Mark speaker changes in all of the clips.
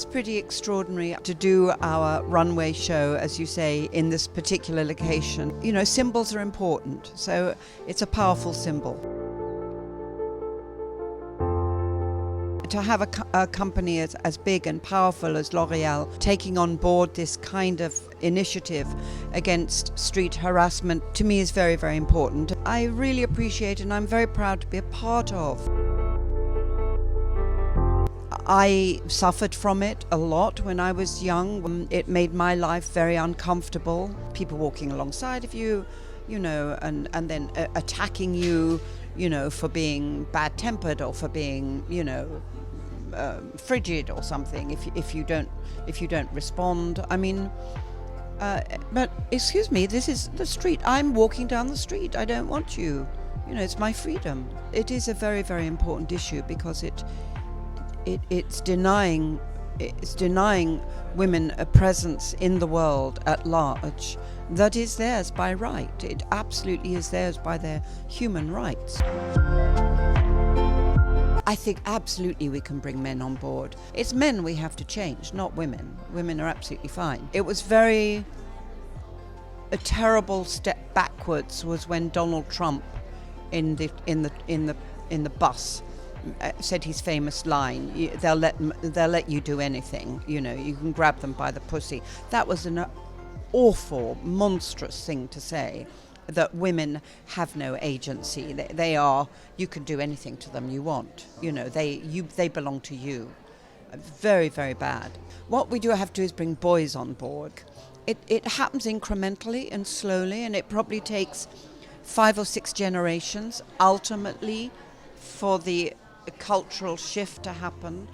Speaker 1: It's pretty extraordinary to do our runway show, as you say, in this particular location. You know, symbols are important, so it's a powerful symbol. To have a company as big and powerful as L'Oréal taking on board this kind of initiative against street harassment, to me, is very, very important. I really appreciate it, and I'm very proud to be a part of. I suffered from it a lot when I was young. It made my life very uncomfortable. People walking alongside of you, you know, and then attacking you, you know, for being bad-tempered or for being, you know, frigid or something if you don't respond. I mean, but excuse me, this is the street. I'm walking down the street. I don't want you. You know, it's my freedom. It is a very, very important issue because it's denying women a presence in the world at large that is theirs by right. It absolutely is theirs by their human rights. I think absolutely we can bring men on board. It's men we have to change, not women. Women are absolutely fine. It was a terrible step backwards was when Donald Trump in the bus said his famous line, they'll let you do anything, you know, you can grab them by the pussy. That was an awful, monstrous thing to say, that women have no agency. They are, you can do anything to them you want, you know, they belong to you. Very, very bad. What we do have to do is bring boys on board. It happens incrementally and slowly, and it probably takes 5 or 6 generations ultimately for the cultural shift to happen.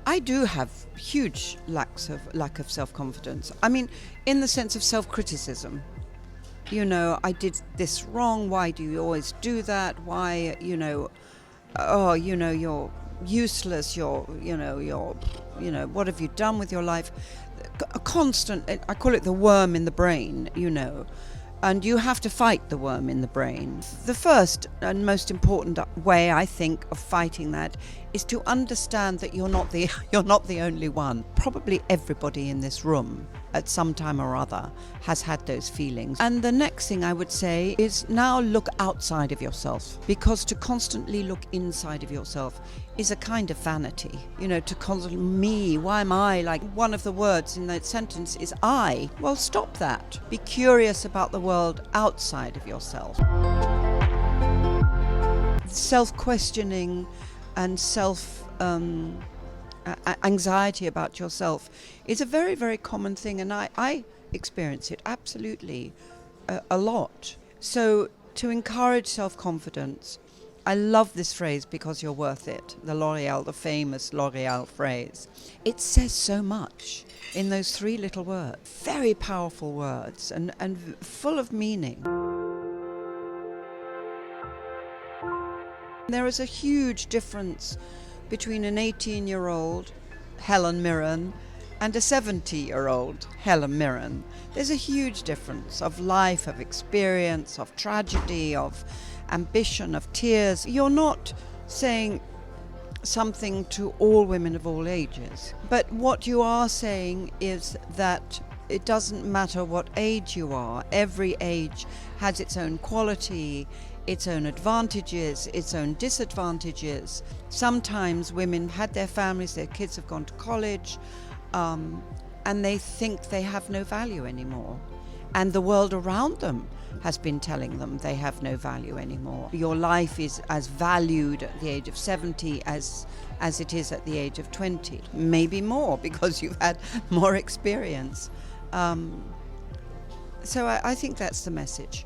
Speaker 1: I do have huge lack of self-confidence. I mean, in the sense of self-criticism. You know, I did this wrong. Why do you always do that? Why, you know, oh, you know, you're useless. What have you done with your life? A constant, I call it the worm in the brain, you know. And you have to fight the worm in the brain. The first and most important way, I think, of fighting that is to understand that you're not the only one. Probably everybody in this room at some time or other has had those feelings. And the next thing I would say is now look outside of yourself, because to constantly look inside of yourself is a kind of vanity. You know, to constantly, me, why am I? Like, one of the words in that sentence is I. Well, stop that. Be curious about the world outside of yourself. Self-questioning and anxiety about yourself is a very, very common thing, and I experience it absolutely a lot. So to encourage self-confidence, I love this phrase, because you're worth it, the famous L'Oréal phrase. It says so much in those 3 little words. Very powerful words and full of meaning. There is a huge difference between an 18-year-old Helen Mirren and a 70-year-old Helen Mirren. There's a huge difference of life, of experience, of tragedy, of ambition, of tears. You're not saying something to all women of all ages, but what you are saying is that it doesn't matter what age you are. Every age has its own quality, its own advantages, its own disadvantages. Sometimes women had their families, their kids have gone to college, and they think they have no value anymore. And the world around them has been telling them they have no value anymore. Your life is as valued at the age of 70 as it is at the age of 20. Maybe more, because you've had more experience. So I think that's the message.